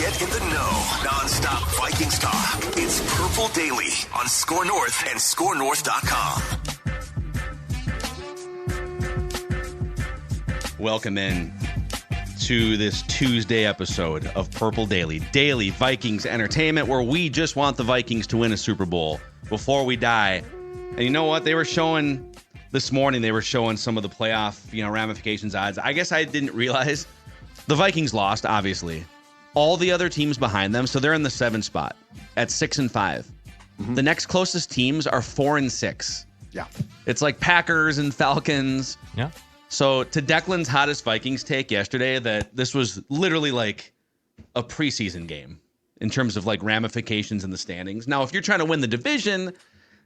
Get in the know. Non-stop Vikings talk. It's Purple Daily on Score North and ScoreNorth.com. Welcome in to this Tuesday episode of Purple Daily Vikings entertainment, where we just want the Vikings to win a Super Bowl before we die. And you know what? They were showing this morning, some of the playoff, ramifications, odds. I guess I didn't realize the Vikings lost, obviously. All the other teams behind them, so they're in the 7th spot at 6-5. Mm-hmm. The next closest teams are 4-6. Yeah. It's like Packers and Falcons. Yeah. So to Declan's hottest Vikings take yesterday, that this was literally like a preseason game in terms of like ramifications in the standings. Now, if you're trying to win the division,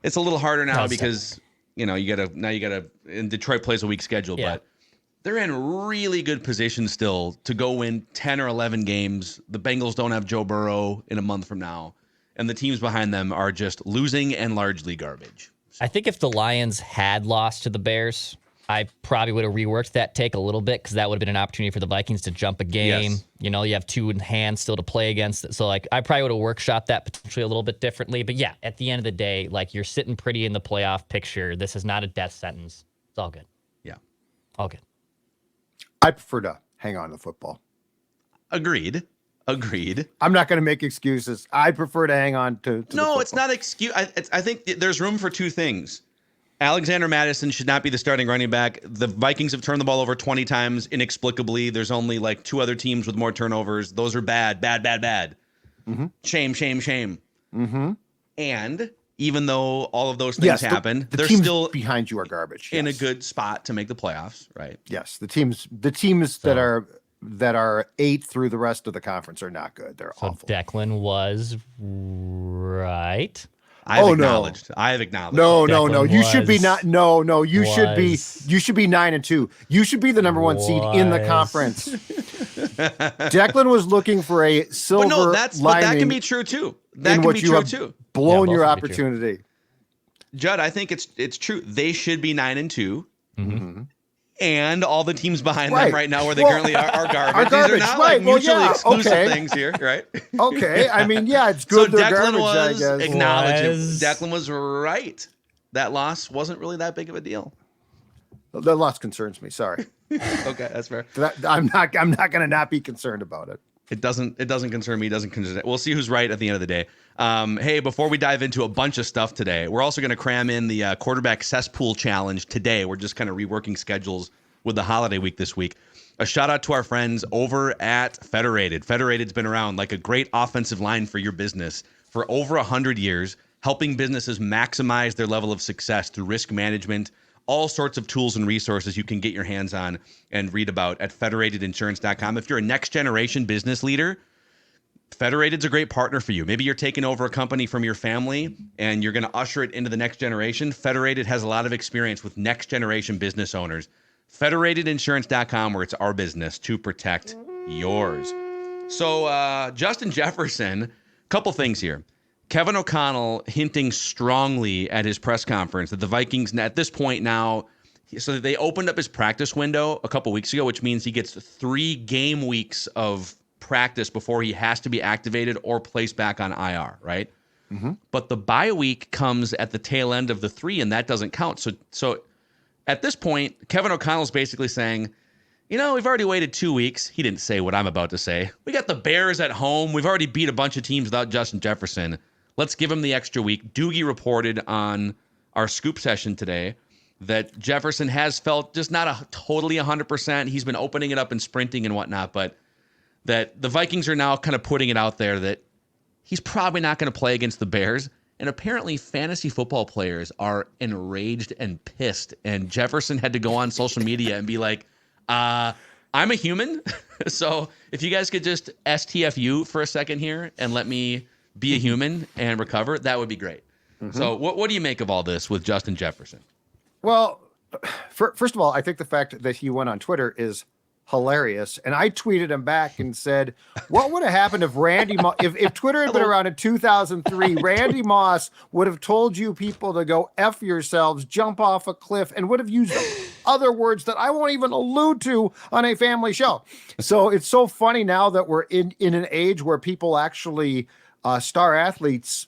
it's a little harder now because, you gotta, and Detroit plays a weak schedule, but they're in really good position still to go win 10 or 11 games. The Bengals don't have Joe Burrow in a month from now, and the teams behind them are just losing and largely garbage. I think if the Lions had lost to the Bears, I probably would have reworked that take a little bit, because that would have been an opportunity for the Vikings to jump a game. Yes. You have 2 in hand still to play against it. So, I probably would have workshopped that potentially a little bit differently. But, yeah, at the end of the day, you're sitting pretty in the playoff picture. This is not a death sentence. It's all good. Yeah. All good. I prefer to hang on to football. Agreed. I'm not going to make excuses. I prefer to hang on to No, it's not excuse. I think there's room for 2 things. Alexander Mattison should not be the starting running back. The Vikings have turned the ball over 20 times inexplicably. There's only 2 other teams with more turnovers. Those are bad. Mm-hmm. Shame. Mm-hmm. And even though all of those things happen, the they're teams still behind you are garbage. in a good spot to make the playoffs, right? Yes, the teams that are 8th through the rest of the conference are not good. They're awful. Declan was right. I have acknowledged. No. Declan You should be not. No. You should be. was- You should be 9-2. You should be the number 1 seed in the was- conference. Declan was looking for a silver But no, but that lining can be true too. in which you have blown your both can be true. opportunity. Judd, I think it's true. They should be 9-2. Mm-hmm. And all the teams behind Right. them right now, where they currently are garbage. Are garbage, These are not right. Well, mutually exclusive okay. things here, right? Okay, I mean, yeah, it's good. So they're Declan garbage, was I guess. acknowledging. Was- Declan was right. That loss wasn't really that big of a deal. The loss concerns me. Sorry, Okay, that's fair. I'm not going to not be concerned about it. It doesn't concern me. It doesn't concern. We'll see who's right at the end of the day. Hey, before we dive into a bunch of stuff today, we're also going to cram in the quarterback cesspool challenge today. We're just kind of reworking schedules with the holiday week this week. A shout out to our friends over at Federated. Federated's been around like a great offensive line for your business for over 100 years, helping businesses maximize their level of success through risk management, all sorts of tools and resources you can get your hands on and read about at federatedinsurance.com. If you're a next generation business leader, Federated's a great partner for you. Maybe you're taking over a company from your family and you're going to usher it into the next generation. Federated has a lot of experience with next generation business owners. Federatedinsurance.com, where it's our business to protect yours. So Justin Jefferson, couple things here. Kevin O'Connell hinting strongly at his press conference that the Vikings at this point now, so they opened up his practice window a couple weeks ago, which means he gets 3 game weeks of practice before he has to be activated or placed back on IR, right? Mm-hmm. But the bye week comes at the tail end of the 3, and that doesn't count. So at this point, Kevin O'Connell's basically saying, we've already waited 2 weeks. He didn't say what I'm about to say. We got the Bears at home. We've already beat a bunch of teams without Justin Jefferson. Let's give him the extra week. Doogie reported on our scoop session today that Jefferson has felt just not totally 100%. He's been opening it up and sprinting and whatnot, but that the Vikings are now kind of putting it out there that he's probably not going to play against the Bears. And apparently fantasy football players are enraged and pissed. And Jefferson had to go on social media and be like, I'm a human. So if you guys could just STFU for a second here and let me be a human and recover, that would be great. Mm-hmm. So what do you make of all this with Justin Jefferson? Well, first of all, I think the fact that he went on Twitter is hilarious. And I tweeted him back and said, what would have happened if if Twitter had been around in 2003, Randy Moss would have told you people to go F yourselves, jump off a cliff, and would have used other words that I won't even allude to on a family show. So it's so funny now that we're in an age where people actually, star athletes,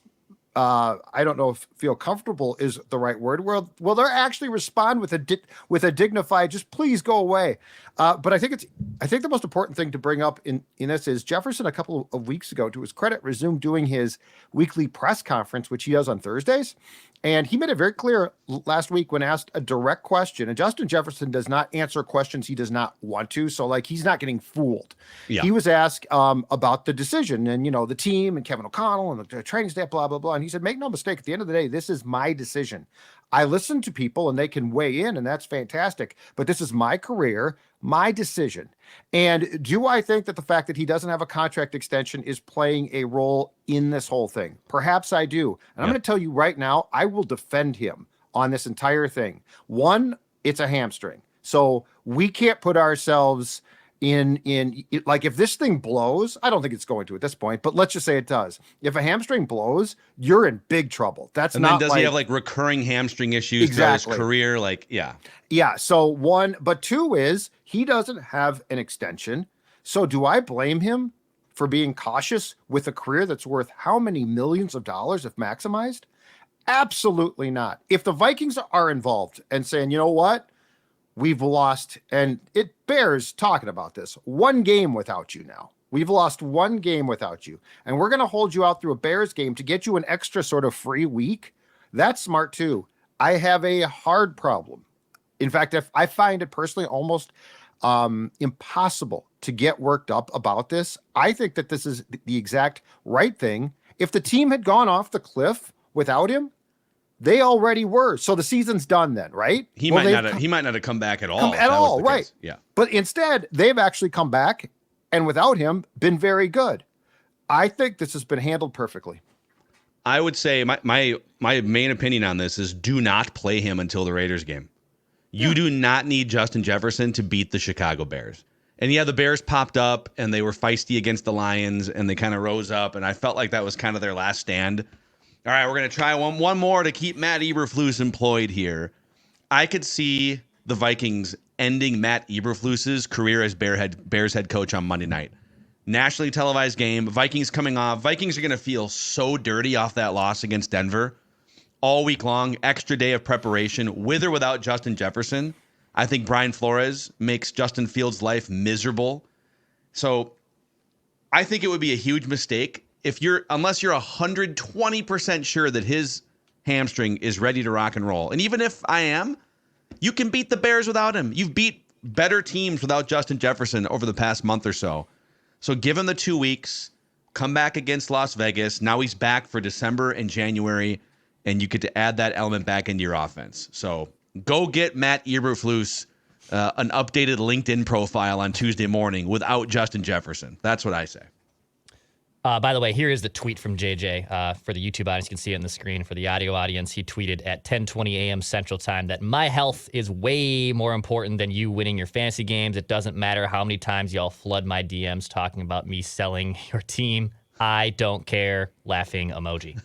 I don't know if feel comfortable is the right word. Well, they'll actually respond with a dignified, just please go away. But I think the most important thing to bring up in this is Jefferson a couple of weeks ago, to his credit, resumed doing his weekly press conference, which he does on Thursdays. And he made it very clear last week when asked a direct question, and Justin Jefferson does not answer questions he does not want to. So like, he's not getting fooled. Yeah. He was asked about the decision and, the team and Kevin O'Connell and the training staff, blah, blah, blah. And he said, make no mistake, at the end of the day, this is my decision. I listen to people and they can weigh in, and that's fantastic. But this is my career, my decision. And do I think that the fact that he doesn't have a contract extension is playing a role in this whole thing? Perhaps I do. And I'm going to tell you right now, I will defend him on this entire thing. One, it's a hamstring. So we can't put ourselves in like, if this thing blows, I don't think it's going to at this point, but let's just say it does. If a hamstring blows, you're in big trouble. That's not. And then does he have like recurring hamstring issues throughout his career? Like, yeah. So one, but two is he doesn't have an extension. So do I blame him for being cautious with a career that's worth how many millions of dollars if maximized? Absolutely not. If the Vikings are involved and saying, you know what? We've lost, and it bears talking about this, one game without you now. We've lost one game without you, and we're going to hold you out through a Bears game to get you an extra sort of free week. That's smart too. I have a hard problem. In fact, if I find it personally almost impossible to get worked up about this. I think that this is the exact right thing. If the team had gone off the cliff without him, they already were. So the season's done then, right? He might not have come back at all. Right. Case. Yeah. But instead, they've actually come back and without him been very good. I think this has been handled perfectly. I would say my main opinion on this is do not play him until the Raiders game. You do not need Justin Jefferson to beat the Chicago Bears. And yeah, the Bears popped up and they were feisty against the Lions and they kind of rose up. And I felt like that was kind of their last stand. All right, we're going to try one more to keep Matt Eberflus employed here. I could see the Vikings ending Matt Eberflus's career as Bears head coach on Monday night. Nationally televised game, Vikings coming off. Vikings are going to feel so dirty off that loss against Denver all week long. Extra day of preparation with or without Justin Jefferson. I think Brian Flores makes Justin Fields' life miserable. So I think it would be a huge mistake unless you're 120% sure that his hamstring is ready to rock and roll. And even if I am, you can beat the Bears without him. You've beat better teams without Justin Jefferson over the past month or so. So give him the 2 weeks, come back against Las Vegas. Now he's back for December and January, and you get to add that element back into your offense. So go get Matt Eberflus an updated LinkedIn profile on Tuesday morning without Justin Jefferson. That's what I say. By the way, here is the tweet from JJ. For the YouTube audience, you can see it on the screen. For the audio audience, he tweeted at 10:20 a.m. Central Time that my health is way more important than you winning your fantasy games. It doesn't matter how many times y'all flood my DMs talking about me selling your team. I don't care. Laughing emoji.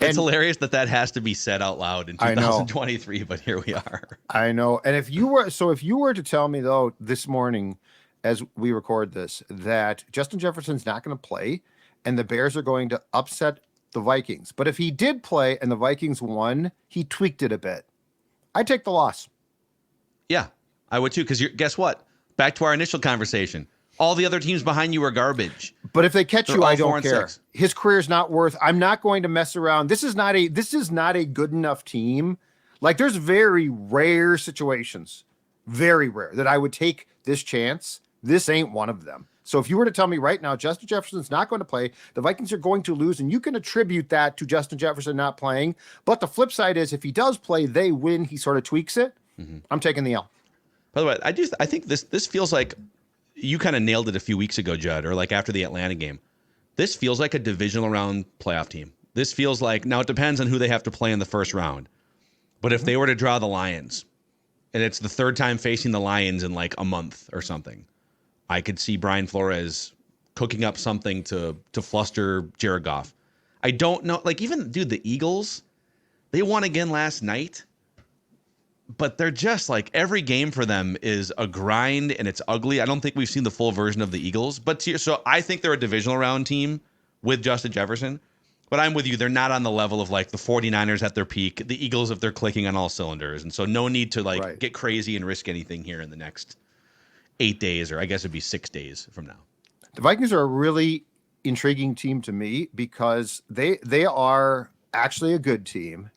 It's hilarious that has to be said out loud in 2023, but here we are. I know. And if you were to tell me though this morning, as we record this, that Justin Jefferson's not going to play and the Bears are going to upset the Vikings, but if he did play and the Vikings won, he tweaked it a bit, I'd take the loss. Yeah, I would too, because guess what? Back to our initial conversation. All the other teams behind you are garbage. But if they catch you, I don't care. His career's not worth. I'm not going to mess around. This is not a good enough team. Like, there's very rare situations, very rare, that I would take this chance. This ain't one of them. So if you were to tell me right now, Justin Jefferson's not going to play, the Vikings are going to lose, and you can attribute that to Justin Jefferson not playing. But the flip side is if he does play, they win. He sort of tweaks it. Mm-hmm. I'm taking the L. By the way, I think this feels like you kind of nailed it a few weeks ago, Judd, or like after the Atlanta game. This feels like a divisional round playoff team. This feels like, now it depends on who they have to play in the first round. But if they were to draw the Lions, and it's the third time facing the Lions in like a month or something, I could see Brian Flores cooking up something to fluster Jared Goff. I don't know. Like, even, dude, the Eagles, they won again last night, but they're just like, every game for them is a grind and it's ugly. I don't think we've seen the full version of the Eagles. So I think they're a divisional round team with Justin Jefferson. But I'm with you. They're not on the level of like the 49ers at their peak, the Eagles if they're clicking on all cylinders. And so no need to like get crazy and risk anything here in the next 8 days, or I guess it'd be 6 days from now. The Vikings are a really intriguing team to me because they are actually a good team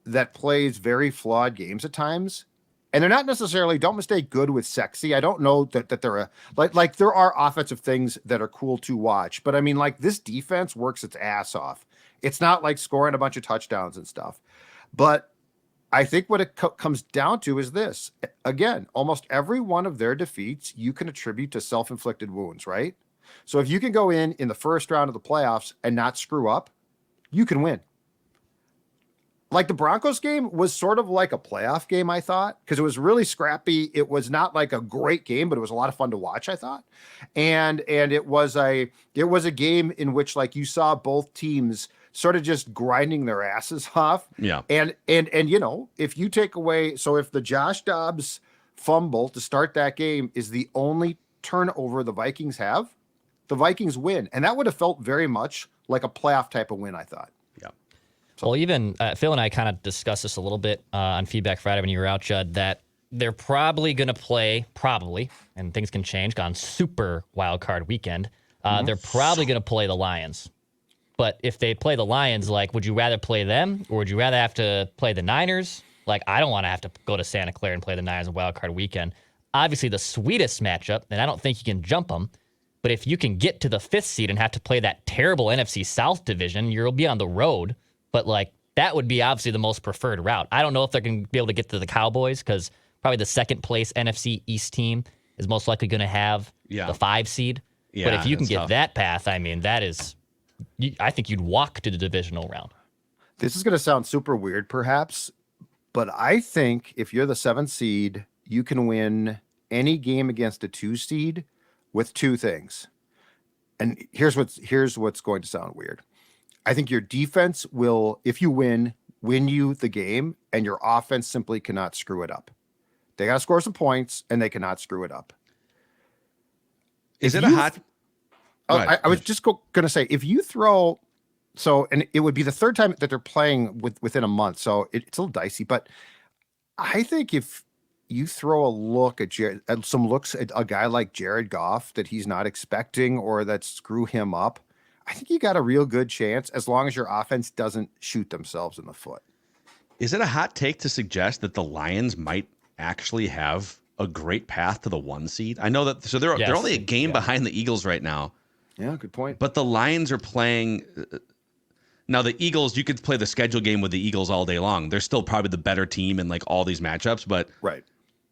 that plays very flawed games at times. And they're not necessarily, don't mistake good with sexy. I don't know that they're like there are offensive things that are cool to watch, but I mean, like, this defense works its ass off. It's not like scoring a bunch of touchdowns and stuff. But I think what it comes down to is this. Again, almost every one of their defeats you can attribute to self-inflicted wounds, right? So if you can go in the first round of the playoffs and not screw up, you can win. Like, the Broncos game was sort of like a playoff game, I thought, because it was really scrappy. It was not like a great game, but it was a lot of fun to watch, I thought. And it was a game in which, like, you saw both teams sort of just grinding their asses off. Yeah. And you know, if you take away, so if the Joshh Dobbs fumble to start that game is the only turnover the Vikings have, the Vikings win. And that would have felt very much like a playoff type of win, I thought. Well, even Phil and I kind of discussed this a little bit on Feedback Friday when you were out, Judd, that they're probably going to play, and things can change, on Super Wild Card Weekend. They're probably going to play the Lions. But if they play the Lions, like, would you rather play them, or would you rather have to play the Niners? Like, I don't want to have to go to Santa Clara and play the Niners on Wild Card Weekend. Obviously, the sweetest matchup, and I don't think you can jump them, but if you can get to the 5th seed and have to play that terrible NFC South division, you'll be on the road. But, like, that would be obviously the most preferred route. I don't know if they're going to be able to get to the Cowboys, because probably the second place NFC East team is most likely going to have the 5 seed. Yeah, but if you can get that path, I mean, that is, I think you'd walk to the divisional round. This is going to sound super weird, perhaps, but I think if you're the 7th seed, you can win any game against a 2 seed with 2 things. And here's what's going to sound weird. I think your defense will, if you win you the game, and your offense simply cannot screw it up. They got to score some points, and they cannot screw it up. Is it a hot? I was just going to say, if you throw, and it would be the 3rd time that they're playing within a month, so it's a little dicey. But I think if you throw a look at some looks at a guy like Jared Goff that he's not expecting or that screw him up, I think you got a real good chance, as long as your offense doesn't shoot themselves in the foot. Is it a hot take to suggest that the Lions might actually have a great path to the 1 seed? I know that, so they're only a game behind the Eagles right now. Yeah, good point. But the Lions are playing. Now, the Eagles, you could play the schedule game with the Eagles all day long. They're still probably the better team in like all these matchups, but right.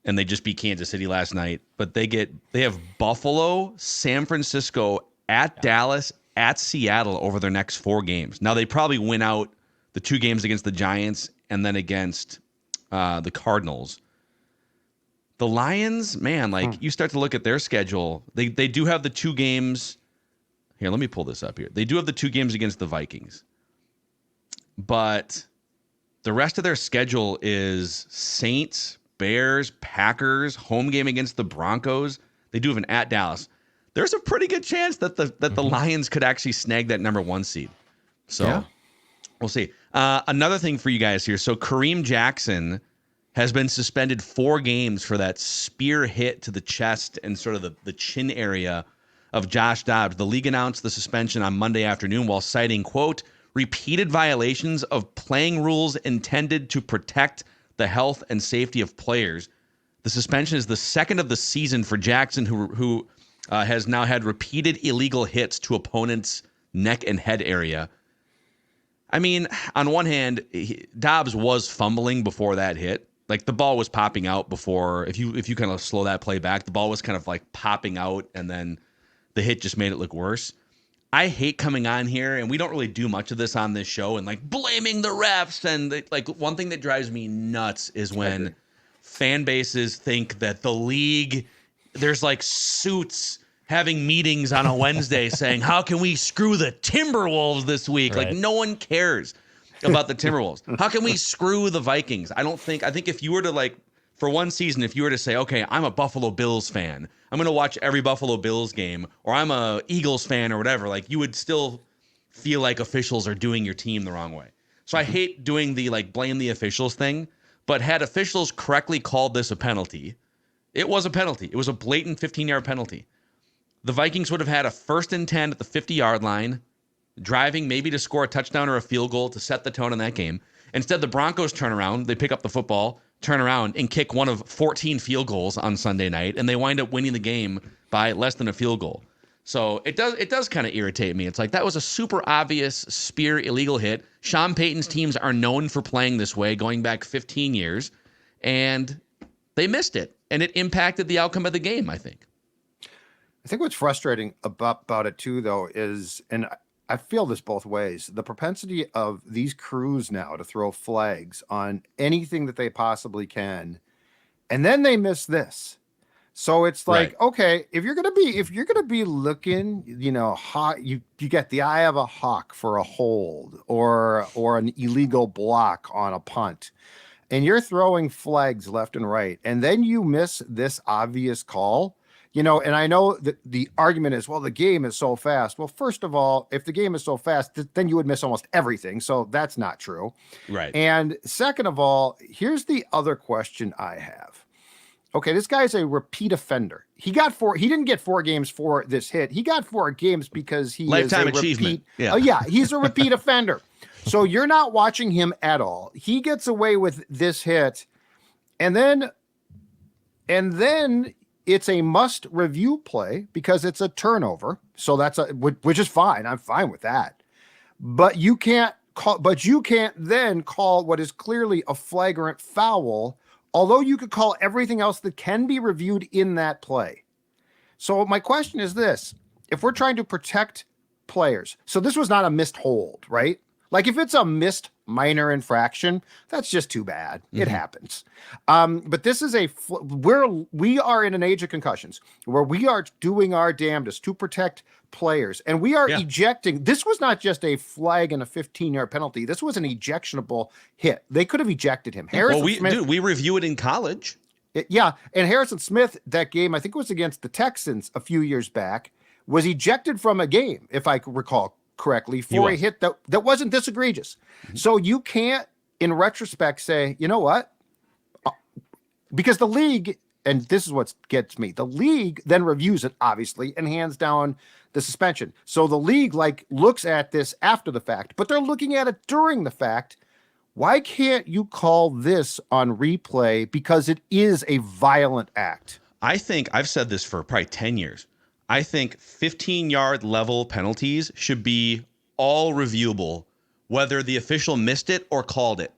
And they just beat Kansas City last night. But they have Buffalo, San Francisco, at Dallas, at Seattle over their next 4 games. Now, they probably win out the 2 games against the Giants and then against the Cardinals. The Lions, man, like, you start to look at their schedule. They do have the 2 games. Here, let me pull this up here. They do have the 2 games against the Vikings. But the rest of their schedule is Saints, Bears, Packers, home game against the Broncos. They do have an at Dallas. There's a pretty good chance that the Lions could actually snag that number 1 seed. So we'll see. Another thing for you guys here. So Kareem Jackson has been suspended 4 games for that spear hit to the chest and sort of the chin area of Joshh Dobbs. The league announced the suspension on Monday afternoon while citing, quote, repeated violations of playing rules intended to protect the health and safety of players. The suspension is the 2nd of the season for Jackson, who has now had repeated illegal hits to opponents' neck and head area. I mean, on one hand, Dobbs was fumbling before that hit. Like, the ball was popping out before. If you kind of slow that play back, the ball was kind of like popping out, and then the hit just made it look worse. I hate coming on here, and we don't really do much of this on this show, and like blaming the refs. And like, one thing that drives me nuts is when fan bases think that the league, there's like suits having meetings on a Wednesday saying, how can we screw the Timberwolves this week? Right. Like, no one cares about the Timberwolves. How can we screw the Vikings? I think if you were to, like, for one season, if you were to say, okay, I'm a Buffalo Bills fan, I'm going to watch every Buffalo Bills game, or I'm a Eagles fan or whatever, like, you would still feel like officials are doing your team the wrong way. So I hate doing the, like, blame the officials thing, but had officials correctly called this a penalty, it was a penalty. It was a blatant 15-yard penalty. The Vikings would have had a 1st and 10 at the 50-yard line, driving maybe to score a touchdown or a field goal to set the tone in that game. Instead, the Broncos turn around, they pick up the football, turn around, and kick one of 14 field goals on Sunday night, and they wind up winning the game by less than a field goal. So it does kind of irritate me. It's like, that was a super obvious spear illegal hit. Sean Payton's teams are known for playing this way going back 15 years, and they missed it, and it impacted the outcome of the game, I think. I think what's frustrating about it too, though, is, and I feel this both ways, the propensity of these crews now to throw flags on anything that they possibly can, and then they miss this. So it's like, Right. okay, if you're gonna be looking, you get the eye of a hawk for a hold or an illegal block on a punt, and you're throwing flags left and right, and then you miss this obvious call. And I know that the argument is, well, the game is so fast. Well, first of all, if the game is so fast, then you would miss almost everything. So that's not true. Right. And second of all, here's the other question I have. Okay, this guy's a repeat offender. He didn't get 4 games for this hit. He got 4 games because he Lifetime is a achievement. repeat. Yeah. He's a repeat offender. So you're not watching him at all. He gets away with this hit, and then it's a must review play because it's a turnover. So which is fine. I'm fine with that. But you can't then call what is clearly a flagrant foul, although you could call everything else that can be reviewed in that play. So my question is this: if we're trying to protect players, so this was not a missed hold, right? Like, if it's a missed minor infraction, that's just too bad. It happens. But this is we are in an age of concussions where we are doing our damnedest to protect players, and we are ejecting. This was not just a flag and a 15-yard penalty. This was an ejectionable hit. They could have ejected him. We review it in college. And Harrison Smith, that game, I think it was against the Texans a few years back, was ejected from a game, if I recall correctly, for a hit that wasn't this egregious. So you can't, in retrospect, say, you know what? Because the league, and this is what gets me, the league then reviews it, obviously, and hands down the suspension. So the league looks at this after the fact, but they're looking at it during the fact. Why can't you call this on replay? Because it is a violent act. I think I've said this for probably 10 years. I think 15-yard level penalties should be all reviewable, whether the official missed it or called it.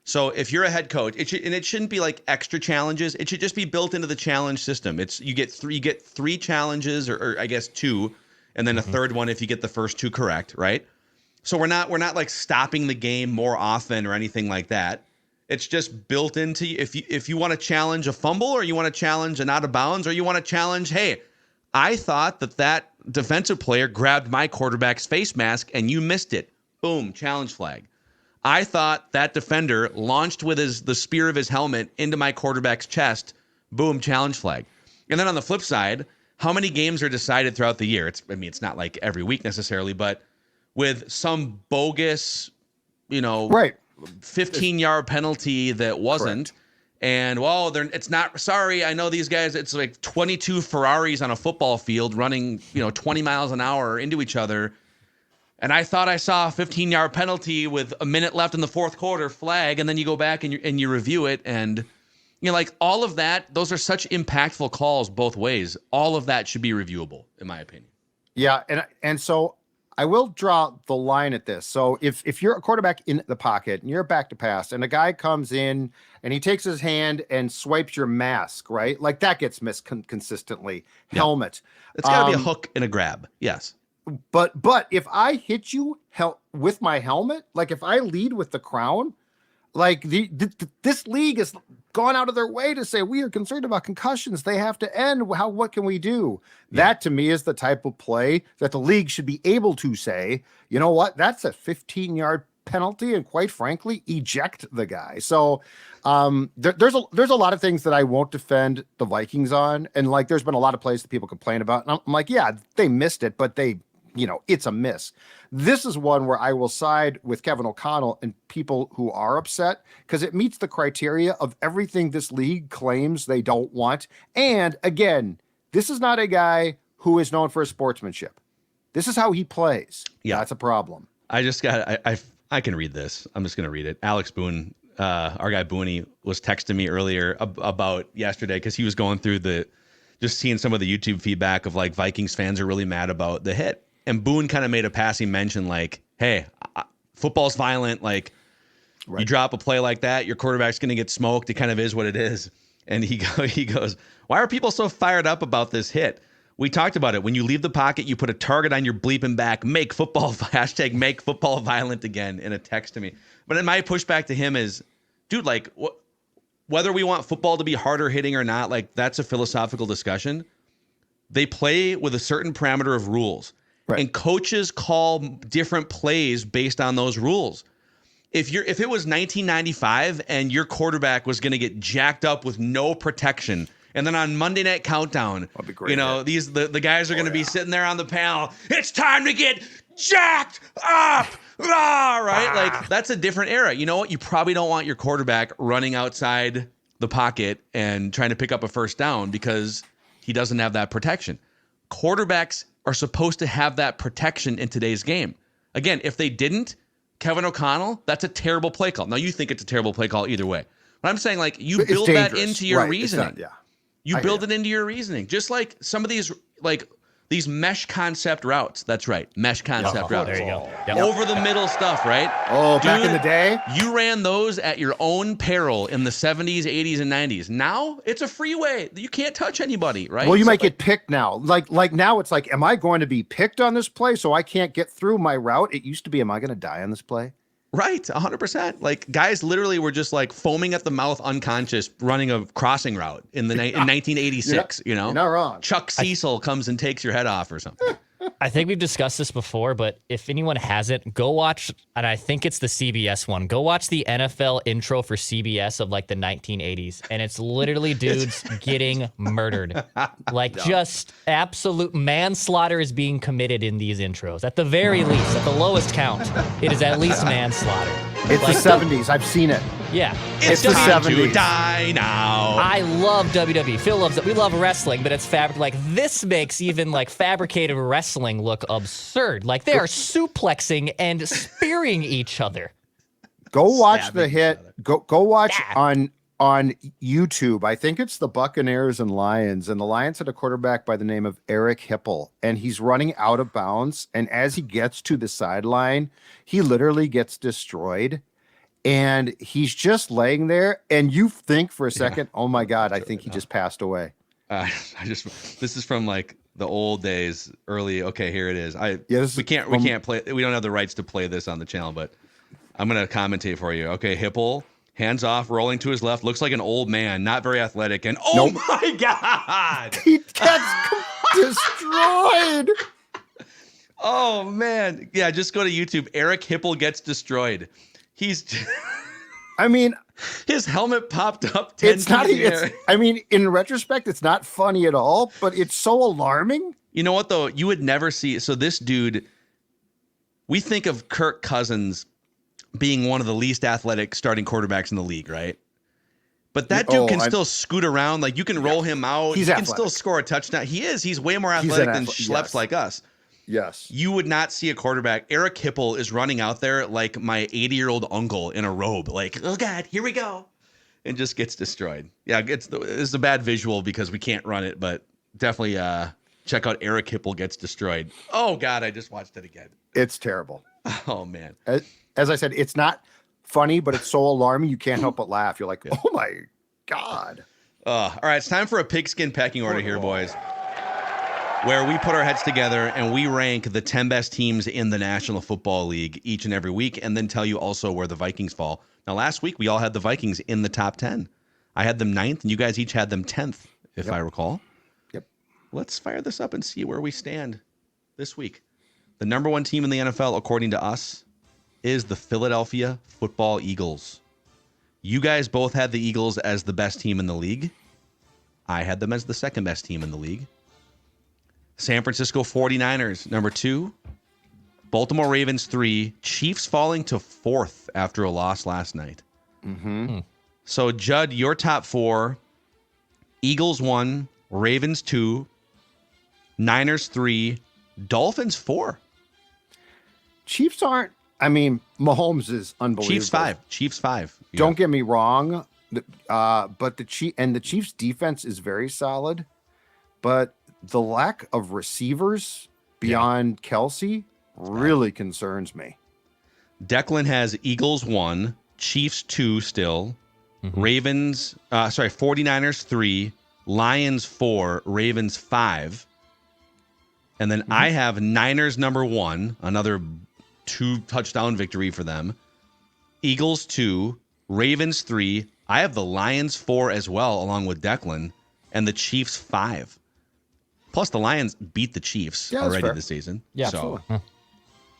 So if you're a head coach, it shouldn't be like extra challenges. It should just be built into the challenge system. You get three challenges, or I guess 2, and then a third one if you get the first 2 correct, right? So we're not like stopping the game more often or anything like that. It's just built into, if you want to challenge a fumble, or you want to challenge an out of bounds, or you want to challenge, hey, I thought that defensive player grabbed my quarterback's face mask and you missed it. Boom, challenge flag. I thought that defender launched with the spear of his helmet into my quarterback's chest. Boom, challenge flag. And then on the flip side, how many games are decided throughout the year? It's not like every week necessarily, but with some bogus, 15-yard penalty that wasn't. Correct. And, it's not, sorry, I know these guys, it's like 22 Ferraris on a football field running, 20 miles an hour into each other. And I thought I saw a 15-yard penalty with a minute left in the fourth quarter, flag, and then you go back and you review it. And, all of that, those are such impactful calls both ways. All of that should be reviewable, in my opinion. Yeah, and so I will draw the line at this. So if you're a quarterback in the pocket and you're back to pass, and a guy comes in and he takes his hand and swipes your mask, right? Like, that gets missed consistently. Yeah. Helmet. It's got to be a hook and a grab. Yes. But if I hit you with my helmet, like if I lead with the crown, Like this league has gone out of their way to say we are concerned about concussions. They have to end. What can we do? Yeah. That to me is the type of play that the league should be able to say, you know what? That's a 15-yard penalty, and quite frankly, eject the guy. So there's a lot of things that I won't defend the Vikings on, and like there's been a lot of plays that people complain about, and I'm like, yeah, they missed it, but it's a miss. This is one where I will side with Kevin O'Connell and people who are upset because it meets the criteria of everything this league claims they don't want. And again, this is not a guy who is known for his sportsmanship. This is how he plays. Yeah, that's a problem. I can read this. I'm just going to read it. Alex Boone, our guy Booney, was texting me earlier about yesterday because he was going through just seeing some of the YouTube feedback of like Vikings fans are really mad about the hit. And Boone kind of made a passing mention like, hey, football's violent. Like, right. You drop a play like that, your quarterback's going to get smoked. It kind of is what it is. And he goes, why are people so fired up about this hit? We talked about it. When you leave the pocket, you put a target on your bleeping back. Make football violent again in a text to me. But then my pushback to him is, dude, like, whether we want football to be harder hitting or not, like that's a philosophical discussion. They play with a certain parameter of rules. Right. And coaches call different plays based on those rules. If it was 1995 and your quarterback was going to get jacked up with no protection, and then on Monday Night Countdown, the guys are going to be sitting there on the panel. It's time to get jacked up, right? Like that's a different era. You know what? You probably don't want your quarterback running outside the pocket and trying to pick up a first down because he doesn't have that protection. Quarterbacks are supposed to have that protection in today's game. Again, if they didn't, Kevin O'Connell, that's a terrible play call. Now, you think it's a terrible play call either way. But I'm saying, like, you build that into your reasoning. You build it into your reasoning. Just like some of these, like, these mesh concept routes. That's right. Mesh concept routes. There you go. Yep. Over the middle stuff, right? Oh, back in the day? You ran those at your own peril in the 70s, 80s, and 90s. Now, it's a freeway. You can't touch anybody, right? Well, you might get picked now. Like now it's like, am I going to be picked on this play so I can't get through my route? It used to be, am I going to die on this play? Right, 100%. Like guys literally were just like foaming at the mouth, unconscious, running a crossing route in 1986. You know, you're not wrong. Chuck Cecil comes and takes your head off or something. I think we've discussed this before, but if anyone hasn't, go watch, and I think it's the CBS one. Go watch the NFL intro for CBS of like the 1980s, and it's literally dudes getting murdered. Like just absolute manslaughter is being committed in these intros. At the very least, at the lowest count, it is at least manslaughter. It's like the 70s. I've seen it. Yeah. It's the 70s. To die now. I love WWE. Phil loves it. We love wrestling, but it's like this makes even like fabricated wrestling look absurd. Like they are suplexing and spearing each other. Go watch the hit. Go watch on YouTube. I think it's the Buccaneers and Lions, and the Lions had a quarterback by the name of Eric Hipple, and he's running out of bounds. And as he gets to the sideline, he literally gets destroyed. And he's just laying there, and you think for a second, oh my God, I think he just passed away. This is from like the old days, early. Okay, here it is. We can't play. We don't have the rights to play this on the channel, but I'm gonna commentate for you. Okay, Hipple, hands off, rolling to his left, looks like an old man, not very athletic, and my God, he gets destroyed. Oh man, yeah, just go to YouTube. Eric Hipple gets destroyed. I mean, his helmet popped up 10 feet in the air. I mean, in retrospect, it's not funny at all, but it's so alarming. You know what, though? You would never see. So this dude, we think of Kirk Cousins being one of the least athletic starting quarterbacks in the league, right? But that dude can still scoot around. Like, you can roll him out. He can still score a touchdown. He is. He's way more athletic than schleps like us. Yes. You would not see a quarterback. Eric Hipple is running out there like my 80-year-old uncle in a robe. Like, oh, God, here we go. And just gets destroyed. Yeah, it's a bad visual because we can't run it, but definitely check out Eric Hipple gets destroyed. Oh, God, I just watched it again. It's terrible. Oh, man. As I said, it's not funny, but it's so alarming you can't help but laugh. You're like, oh, my God. All right, it's time for a pigskin pecking order here, boys. where we put our heads together and we rank the 10 best teams in the National Football League each and every week, and then tell you also where the Vikings fall. Now, last week, we all had the Vikings in the top 10. I had them 9th, and you guys each had them 10th, if I recall. Yep. Let's fire this up and see where we stand this week. The number one team in the NFL, according to us, is the Philadelphia Football Eagles. You guys both had the Eagles as the best team in the league. I had them as the second best team in the league. San Francisco 49ers, number 2. Baltimore Ravens, 3. Chiefs falling to 4th after a loss last night. So, Judd, your top 4, Eagles 1, Ravens 2, Niners 3, Dolphins 4. Chiefs aren't, I mean, Mahomes is unbelievable. Chiefs 5. Yeah. Don't get me wrong, but the Chiefs defense is very solid, but the lack of receivers beyond Kelsey really concerns me. Declan has Eagles 1, Chiefs 2 still, Ravens, 49ers 3, Lions 4, Ravens 5. And then I have Niners number 1, another 2-touchdown victory for them. Eagles 2, Ravens 3. I have the Lions 4 as well, along with Declan, and the Chiefs 5. Plus, the Lions beat the Chiefs already this season. Yeah, so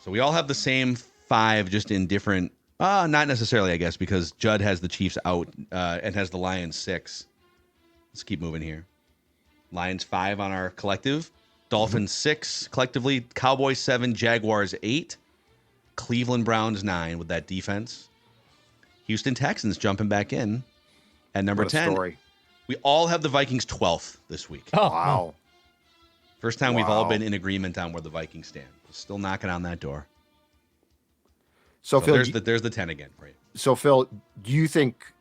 we all have the same 5, just in different. Not necessarily, I guess, because Judd has the Chiefs out and has the Lions 6. Let's keep moving here. Lions 5 on our collective. Dolphins 6 collectively. Cowboys 7. Jaguars 8. Cleveland Browns 9 with that defense. Houston Texans jumping back in at number 10. Story. We all have the Vikings 12th this week. Oh, Wow. First time we've all been in agreement on where the Vikings stand. Still knocking on that door. So Phil, there's the 10 again for you. So, Phil, do you think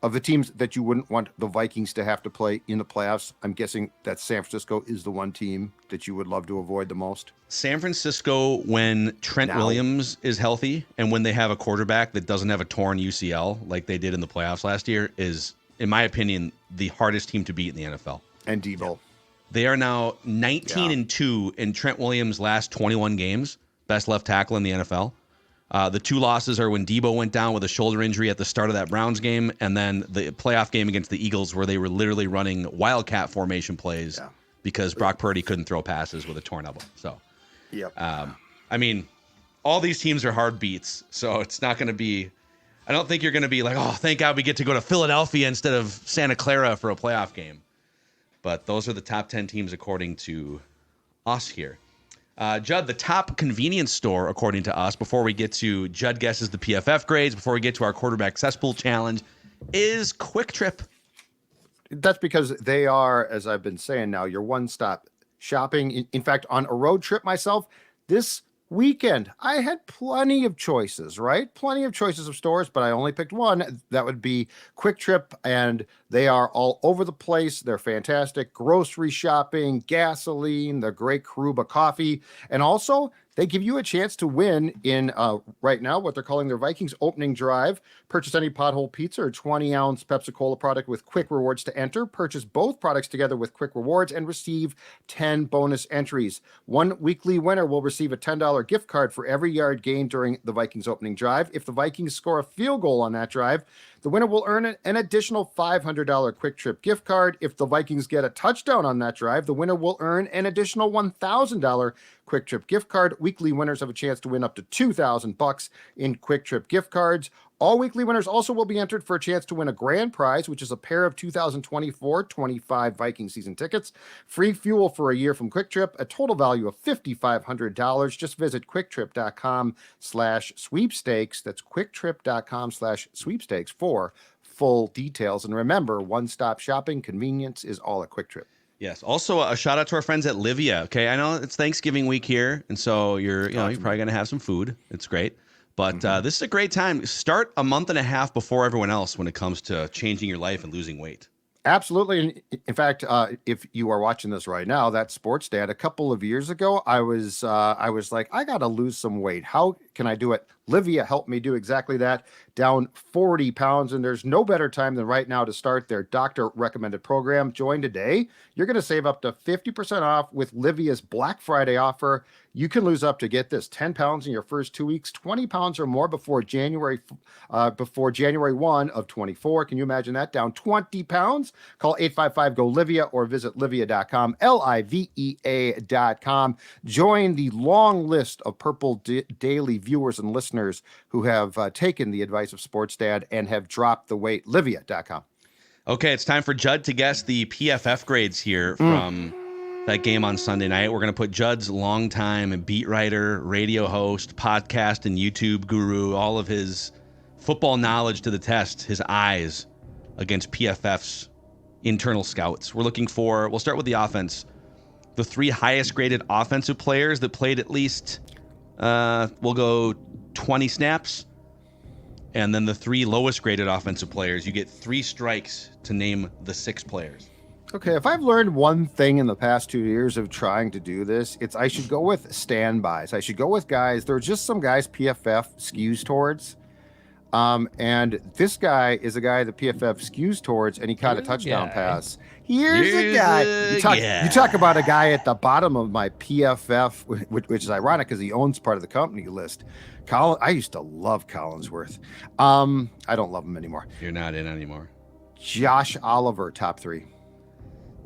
of the teams that you wouldn't want the Vikings to have to play in the playoffs, I'm guessing that San Francisco is the one team that you would love to avoid the most? San Francisco, when Trent Williams is healthy and when they have a quarterback that doesn't have a torn UCL like they did in the playoffs last year, is, in my opinion, the hardest team to beat in the NFL. And Debo. They are now 19-2 in Trent Williams' last 21 games, best left tackle in the NFL. The 2 losses are when Debo went down with a shoulder injury at the start of that Browns game, and then the playoff game against the Eagles where they were literally running wildcat formation plays because Brock Purdy couldn't throw passes with a torn elbow. So, I mean, all these teams are hard beats, so it's not going to be – I don't think you're going to be like, oh, thank God we get to go to Philadelphia instead of Santa Clara for a playoff game. But those are the top 10 teams according to us here. Judd, the top convenience store, according to us, before we get to Judd guesses the PFF grades, before we get to our quarterback cesspool challenge, is Quick Trip. That's because they are, as I've been saying now, your one-stop shopping. In fact, on a road trip myself, this weekend, I had plenty of choices, right? Plenty of choices of stores, but I only picked one. That would be Quick Trip, and they are all over the place. They're fantastic. Grocery shopping, gasoline, the great Karuba coffee, and also they give you a chance to win in right now what they're calling their Vikings opening drive. Purchase any Pothole Pizza or 20-ounce Pepsi-Cola product with Quick Rewards to enter. Purchase both products together with Quick Rewards and receive 10 bonus entries. One weekly winner will receive a $10 gift card for every yard gained during the Vikings opening drive. If the Vikings score a field goal on that drive, the winner will earn an additional $500 Quick Trip gift card. If the Vikings get a touchdown on that drive, the winner will earn an additional $1,000 Quick Trip gift card. Weekly winners have a chance to win up to $2,000 in Quick Trip gift cards. All weekly winners also will be entered for a chance to win a grand prize, which is a pair of 2024-25 Viking season tickets, free fuel for a year from Quick Trip, a total value of $5,500. Just visit quicktrip.com/sweepstakes. That's quicktrip.com/sweepstakes for full details. And remember, one-stop shopping convenience is all at Quick Trip. Yes. Also, a shout out to our friends at Livia. Okay, I know it's Thanksgiving week here, and so you're probably gonna have some food. It's great, but this is a great time. Start a month and a half before everyone else when it comes to changing your life and losing weight. Absolutely. In fact, if you are watching this right now, that sports dad, a couple of years ago, I was like, I got to lose some weight. How can I do it? Livia helped me do exactly that, down 40 pounds. And there's no better time than right now to start their doctor recommended program. Join today. You're going to save up to 50% off with Livia's Black Friday offer. You can lose up to, get this, 10 pounds in your first 2 weeks, 20 pounds or more before January 1 of 24. Can you imagine that? Down 20 pounds? Call 855-GO-LIVIA or visit livia.com, livea.com. Join the long list of Purple Daily viewers and listeners who have taken the advice of Sports Dad and have dropped the weight. Livia.com. Okay, it's time for Judd to guess the PFF grades here from that game on Sunday night. We're going to put Judd's longtime beat writer, radio host, podcast, and YouTube guru, all of his football knowledge to the test, his eyes against PFF's internal scouts. We'll start with the offense. The 3 highest graded offensive players that played at least, we'll go 20 snaps. And then the 3 lowest graded offensive players, you get 3 strikes to name the 6 players. Okay, if I've learned one thing in the past 2 years of trying to do this, it's I should go with standbys. I should go with guys. There are just some guys PFF skews towards. And this guy is a guy that PFF skews towards, and he caught a touchdown pass. Here's a guy. You talk about a guy at the bottom of my PFF, which is ironic because he owns part of the company list. I used to love Collinsworth. I don't love him anymore. You're not in anymore. Josh Oliver, top 3.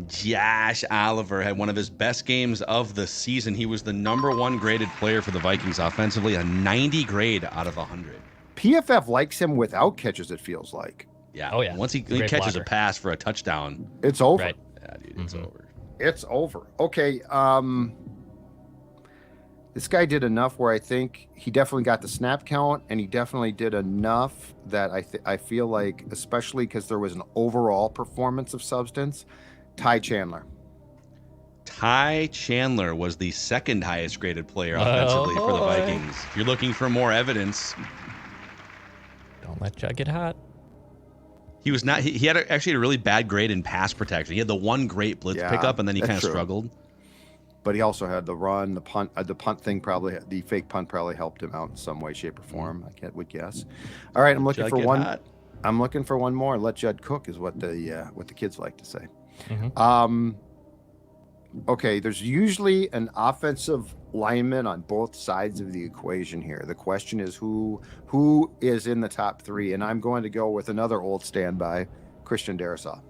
Josh Oliver had one of his best games of the season. He was the number 1 graded player for the Vikings offensively, a 90 grade out of 100. PFF likes him without catches, it feels like. Yeah. Oh, yeah. Once he catches a pass for a touchdown, it's over. Right. Yeah, dude, it's over. It's over. Okay. This guy did enough where I think he definitely got the snap count, and he definitely did enough that I feel like, especially because there was an overall performance of substance, Ty Chandler. Ty Chandler was the 2nd highest graded player offensively for the Vikings. If you're looking for more evidence, don't let Judd get hot. he was not. He had actually a really bad grade in pass protection. He had the 1 great blitz pickup, and then he kind of struggled. But he also had the run, the punt. The punt thing the fake punt probably helped him out in some way, shape, or form. I would guess. All right, I'm looking for one. Hot. I'm looking for one more. Let Judd cook is what the kids like to say. Mm-hmm. Okay, there's usually an offensive lineman on both sides of the equation here. The question is who is in the top 3, and I'm going to go with another old standby, Christian Darrisaw.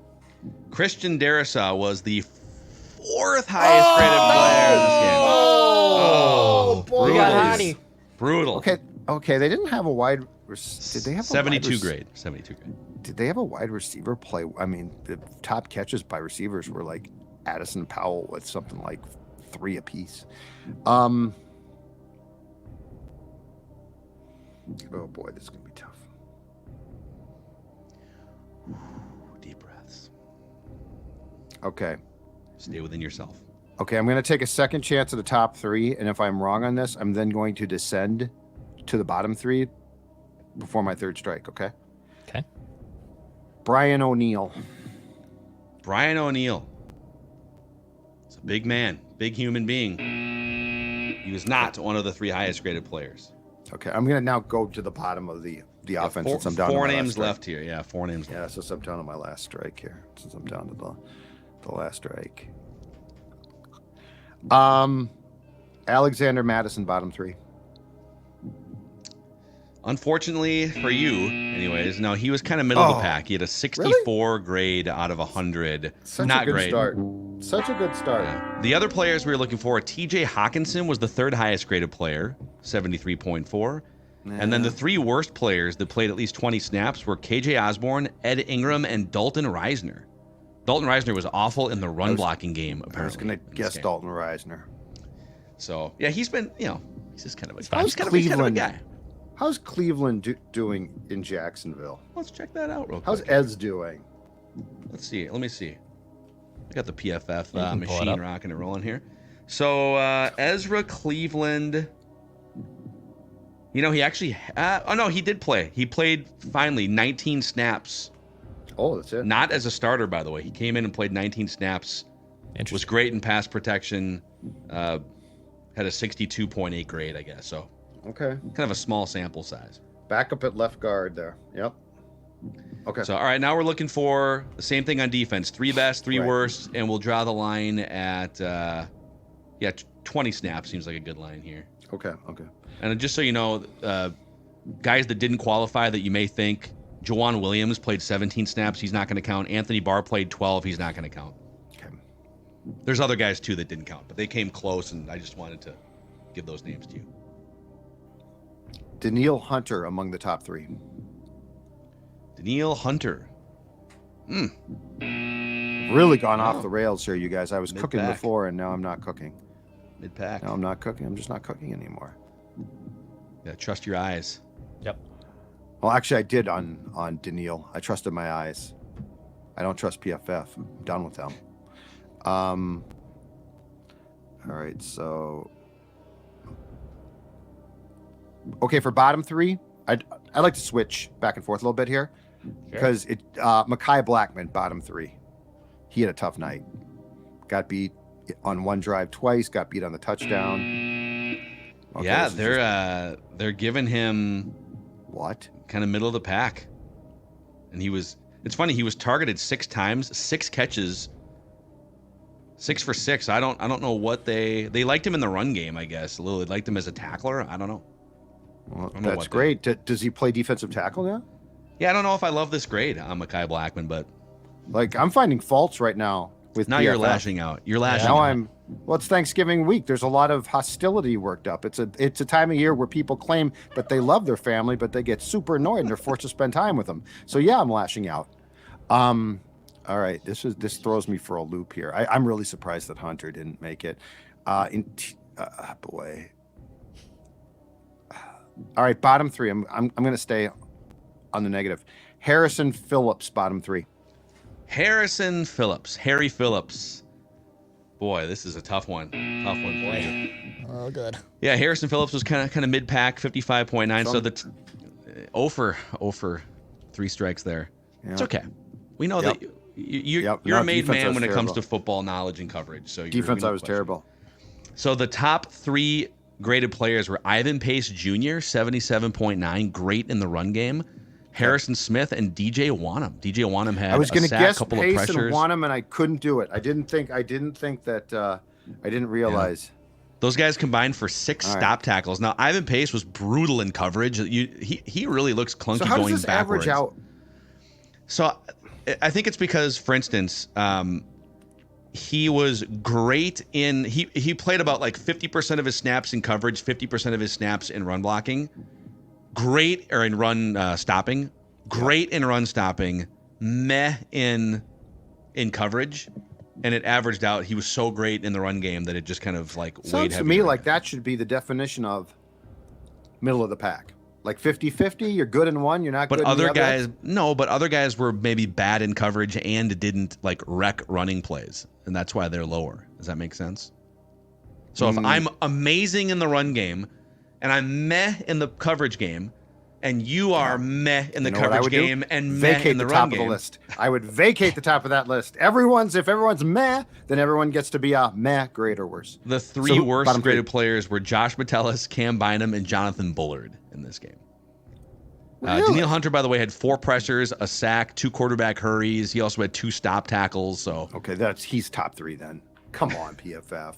Christian Darrisaw was the 4th highest graded player in this game. Oh, boy. We got Hottie. Brutal. Okay, they didn't have a wide. Did they have 72 grade? 72 grade. Did they have a wide receiver play? I mean, the top catches by receivers were like Addison Powell with something like 3 apiece. Oh boy, this is gonna be tough. Deep breaths. Okay. Stay within yourself. Okay, I'm going to take a second chance at the top 3, and if I'm wrong on this, I'm then going to descend to the bottom 3 before my 3rd strike, okay? Okay. Brian O'Neill. Brian O'Neill. It's a big man, big human being. He was not one of the 3 highest graded players. Okay, I'm going to now go to the bottom of the offense since I'm down to my 4 last names strike. left here. Yeah, 4 names left. Yeah, since I'm down to my last strike here. Since I'm down to the last strike. Alexander Madison, bottom 3. Unfortunately for you, anyways, no, he was kind of middle of the pack. He had a 64 grade out of 100. Not a good great. Start. Such a good start. Yeah. The other players we were looking for, TJ Hawkinson was the 3rd highest graded player, 73.4. And then the 3 worst players that played at least 20 snaps were KJ Osborne, Ed Ingram, and Dalton Reisner. Dalton Reisner was awful in the run blocking game, apparently. I was going to guess Dalton Reisner. So, yeah, he's been, he's just kind of a guy. How's Cleveland doing in Jacksonville? Let's check that out real quick. How's Eds doing? Let's see. Let me see. I got the PFF machine rocking and rolling here. So, Ezra Cleveland, he actually, he did play. He played, finally, 19 snaps. Oh, that's it. Not as a starter, by the way. He came in and played 19 snaps. Was great in pass protection. Had a 62.8 grade, I guess. So Okay. Kind of a small sample size. Backup at left guard there. Yep. Okay. So, all right, now we're looking for the same thing on defense. 3 best, 3 worst, and we'll draw the line at, 20 snaps seems like a good line here. Okay. And just so you know, guys that didn't qualify that you may think, Jawan Williams played 17 snaps. He's not going to count. Anthony Barr played 12. He's not going to count. Okay. There's other guys, too, that didn't count, but they came close, and I just wanted to give those names to you. Danielle Hunter among the top 3. Danielle Hunter. Really gone off the rails here, you guys. I was cooking before, and now I'm not cooking. Mid-pack. No, I'm not cooking. I'm just not cooking anymore. Yeah, trust your eyes. Yep. Well, actually, I did on Danielle. I trusted my eyes. I don't trust PFF. I'm done with them. All right, so... Okay, for bottom 3, I'd like to switch back and forth a little bit here. Because Mekhi Blackman, bottom 3. He had a tough night. Got beat on one drive twice, got beat on the touchdown. Okay, yeah, they're giving him what? Kind of middle of the pack. And it's funny, he was targeted 6 times, 6 catches, 6 for 6. I don't know what they liked him in the run game, I guess. A little, they liked him as a tackler. I don't know. Well, that's great. Does he play defensive tackle now? Yeah, I don't know if I love this grade on Mekhi Blackman, but like I'm finding faults right now with now PFF. You're lashing out. You're lashing now out. Well, it's Thanksgiving week. There's a lot of hostility worked up. It's a time of year where people claim that they love their family, but they get super annoyed and they're forced to spend time with them. So yeah, I'm lashing out. All right, this throws me for a loop here. I'm really surprised that Hunter didn't make it. Boy. All right, bottom 3. I'm going to stay on the negative. Harrison Phillips, bottom 3. Harrison Phillips. Harry Phillips. Boy, this is a tough one. Tough one for you. Oh, good. Yeah, Harrison Phillips was kind of mid-pack, 55.9. So the 0 for 3 strikes there. Yep. It's okay. We know that you're a made man when it comes to football knowledge and coverage. So defense, I was terrible. So the top 3 graded players were Ivan Pace Jr., 77.9, great in the run game. Harrison Smith and DJ Wanham. DJ Wanham had a sack, couple of pressures. And Wanham, and I couldn't do it. I didn't think that. I didn't realize. Yeah. Those guys combined for 6 stop tackles. Now Ivan Pace was brutal in coverage. He really looks clunky so how going does this backwards. Average out? So I think it's because, for instance, he was great in he played about like 50% of his snaps in coverage, 50% of his snaps in run blocking. Great or in run stopping, great in run stopping, meh in coverage, and it averaged out. He was so great in the run game that it just kind of like weighed Sounds to me like that should be the definition of middle of the pack. Like 50-50, you're good in one, you're not good in the other. But other guys were maybe bad in coverage and didn't like wreck running plays, and that's why they're lower. Does that make sense? So if I'm amazing in the run game and I'm meh in the coverage game, and you are meh in the coverage game and meh in the run game. Of the list. I would vacate the top of that list. If everyone's meh, then everyone gets to be a meh, great, or worse. The 3 worst graded players were Josh Metellus, Cam Bynum, and Jonathan Bullard in this game. Really? Danielle Hunter, by the way, had 4 pressures, a sack, 2 quarterback hurries. He also had 2 stop tackles. So he's top 3 then. Come on, PFF.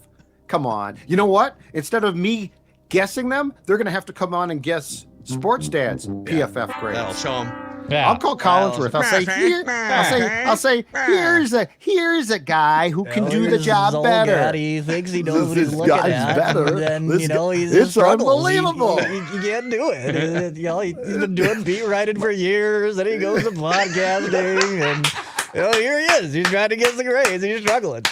Come on. You know what? Instead of me guessing them, they're going to have to come on and guess Sports Dad's PFF grades. That'll show him. Yeah. I'll call Collinsworth. I'll say here's a guy who can do the job better. He thinks he knows what he's looking at. Better. And he's unbelievable. He can't do it. He's been doing beat writing for years, and he goes to podcasting, and here he is. He's trying to get the grades. He's struggling.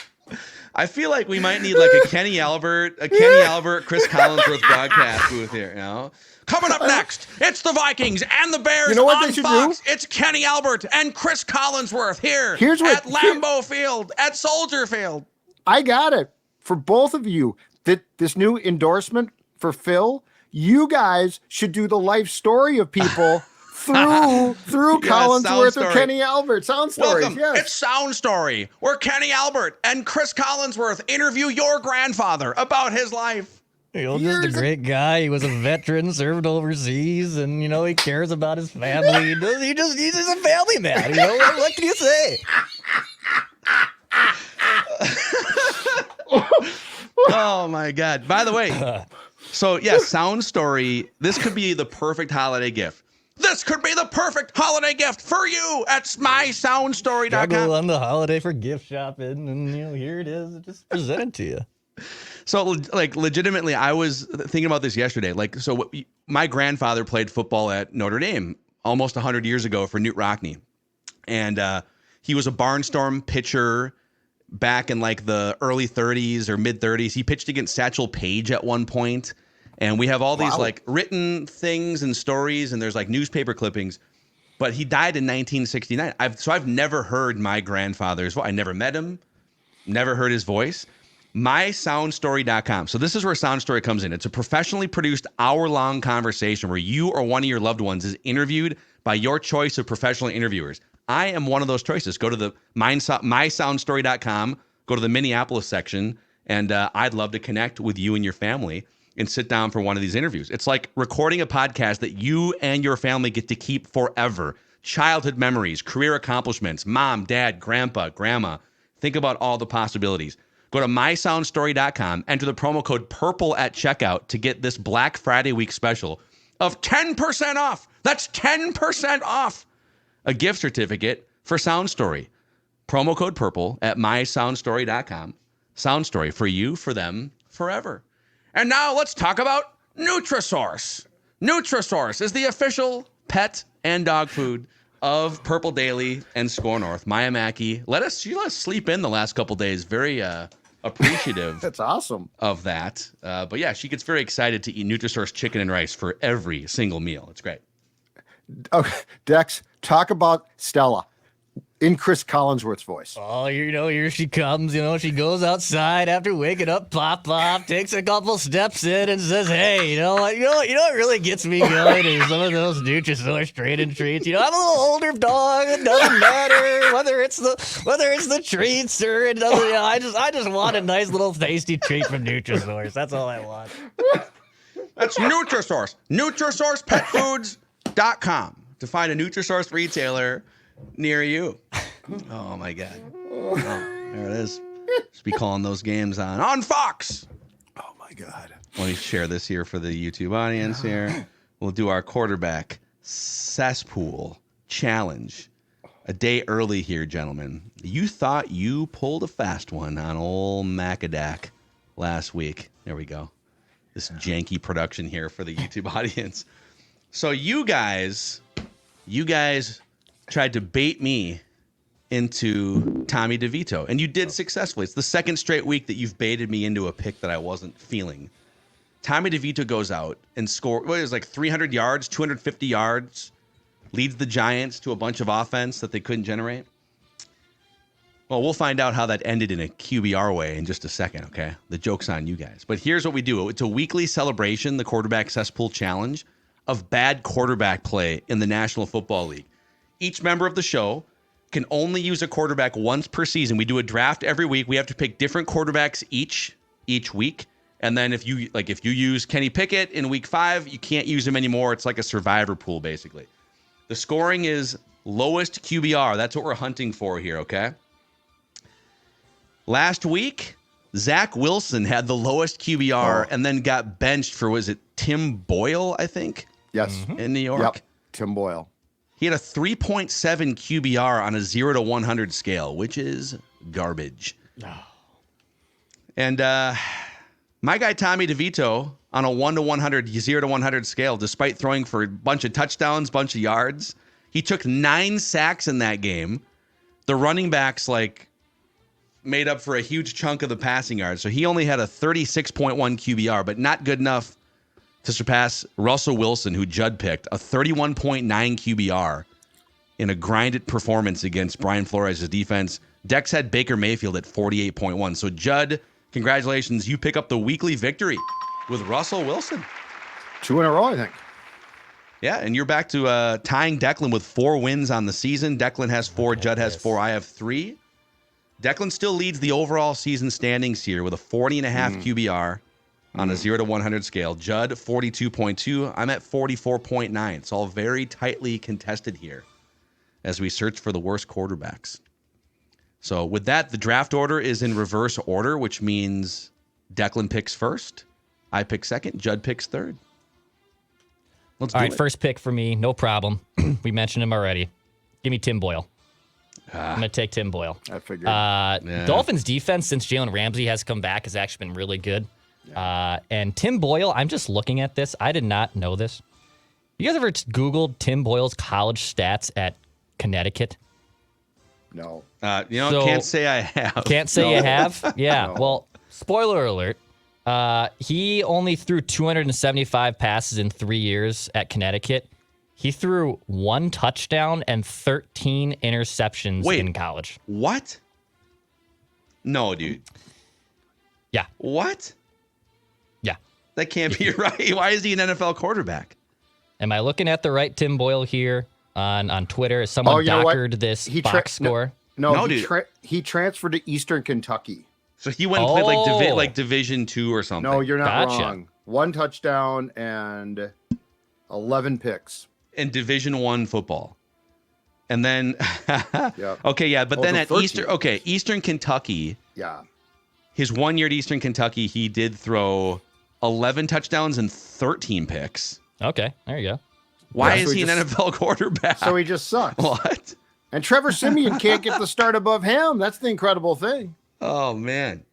I feel like we might need like a Kenny Albert, Chris Collinsworth broadcast booth here. Coming up next, it's the Vikings and the Bears. You know what on they should Fox. do? It's Kenny Albert and Chris Collinsworth here at Lambeau Field, at Soldier Field. I got it for both of you. This new endorsement for Phil, you guys should do the life story of people through Collinsworth or Kenny Albert. Sound stories. Welcome. Yes. It's Sound Story, where Kenny Albert and Chris Collinsworth interview your grandfather about his life. Just a great guy. He was a veteran, served overseas, and he cares about his family. He's a family man. What can you say? Oh my God! By the way, so yeah, Sound Story. This could be the perfect holiday gift. This could be the perfect holiday gift for you at mysoundstory.com. Struggle on the holiday for gift shopping, and here it is, just presented to you. So, like, legitimately, I was thinking about this yesterday. Like, so my grandfather played football at Notre Dame almost 100 years ago for Newt Rockne, and he was a barnstorm pitcher back in like the early 30s or mid 30s. He pitched against Satchel Paige at one point. And we have all these like written things and stories, and there's like newspaper clippings. But he died in 1969. I've never heard my grandfather's voice. I never met him, never heard his voice. mysoundstory.com. So this is where Sound Story comes in. It's a professionally produced hour-long conversation where you or one of your loved ones is interviewed by your choice of professional interviewers. I am one of those choices. Go to the mysoundstory.com, go to the Minneapolis section, and I'd love to connect with you and your family and sit down for one of these interviews. It's like recording a podcast that you and your family get to keep forever. Childhood memories, career accomplishments, mom, dad, grandpa, grandma. Think about all the possibilities. Go to mysoundstory.com, enter the promo code PURPLE at checkout to get this Black Friday week special of 10% off. That's 10% off. A gift certificate for Sound Story. Promo code PURPLE at mysoundstory.com. Sound Story, for you, for them, forever. And now let's talk about Nutrisource. Nutrisource is the official pet and dog food of Purple Daily and Score North. Maya Mackey, she let us sleep in the last couple days. Very appreciative. That's awesome. Of that. But yeah, she gets very excited to eat Nutrisource chicken and rice for every single meal. It's great. Okay, Dex, talk about Stella in Chris Collinsworth's voice. Oh, here she comes. She goes outside after waking up, pop, takes a couple steps in and says, "Hey, you know what really gets me going is some of those Nutrisource training treats. I'm a little older dog. It doesn't matter whether it's the treats or it doesn't. I just want a nice little tasty treat from Nutrisource. That's all I want." That's Nutrisource. NutrisourcePetFoods.com to find a Nutrisource retailer near you. Oh my God. Oh, there it is. Just be calling those games on Fox. Oh my God. Let me share this here for the YouTube audience here. We'll do our quarterback cesspool challenge a day early here, gentlemen. You thought you pulled a fast one on old Macadac last week. There we go. This janky production here for the YouTube audience. So you guys tried to bait me into Tommy DeVito, and you did successfully. It's the second straight week that you've baited me into a pick that I wasn't feeling. Tommy DeVito goes out and scores, it was like 300 yards, 250 yards, leads the Giants to a bunch of offense that they couldn't generate. Well, we'll find out how that ended in a QBR way in just a second, okay? The joke's on you guys. But here's what we do. It's a weekly celebration, the Quarterback Cesspool Challenge, of bad quarterback play in the National Football League. Each member of the show can only use a quarterback once per season. We do a draft every week. We have to pick different quarterbacks each week. And then if you use Kenny Pickett in week 5, you can't use him anymore. It's like a survivor pool, basically. The scoring is lowest QBR. That's what we're hunting for here, okay? Last week, Zach Wilson had the lowest QBR and then got benched for, was it Tim Boyle, I think? Yes. In New York? Yep, Tim Boyle. He had a 3.7 QBR on a 0 to 100 scale, which is garbage. Oh. And my guy Tommy DeVito on a 1 to 100, 0 to 100 scale, despite throwing for a bunch of touchdowns, bunch of yards, he took 9 sacks in that game. The running backs made up for a huge chunk of the passing yards. So he only had a 36.1 QBR, but not good enough to surpass Russell Wilson, who Judd picked, a 31.9 QBR in a grinded performance against Brian Flores' defense. Dex had Baker Mayfield at 48.1. So Judd, congratulations. You pick up the weekly victory with Russell Wilson. 2 in a row, I think. Yeah, and you're back to tying Declan with 4 wins on the season. Declan has 4, Judd has 4, I have 3. Declan still leads the overall season standings here with a 40.5 QBR. on a 0 to 100 scale. Judd, 42.2. I'm at 44.9. It's all very tightly contested here as we search for the worst quarterbacks. So with that, the draft order is in reverse order, which means Declan picks first, I pick second, Judd picks third. Let's do it. First pick for me, no problem. We mentioned him already. Give me Tim Boyle. I'm going to take Tim Boyle. I figured. Dolphins defense, since Jalen Ramsey has come back, has actually been really good. And Tim Boyle, I'm just looking at this. I did not know this. You guys ever Googled Tim Boyle's college stats at Connecticut? No. Can't say I have. Can't say you have? Yeah. No. Well, spoiler alert. He only threw 275 passes in 3 years at Connecticut. He threw 1 touchdown and 13 interceptions in college. What? No, dude. Yeah. What? Yeah. That can't be right. Why is he an NFL quarterback? Am I looking at the right Tim Boyle here on Twitter? Is someone doctored this box score? No, he transferred to Eastern Kentucky. So he went and played like Division II or something. No, you're not wrong. 1 touchdown and 11 picks. In Division I football. And then, okay, yeah, but then at Eastern Kentucky, his 1 year at Eastern Kentucky, he did throw 11 touchdowns and 13 picks. Okay, there you go. Why is he an NFL quarterback? So he just sucks. What? And Trevor Siemian can't get the start above him. That's the incredible thing. Oh, man.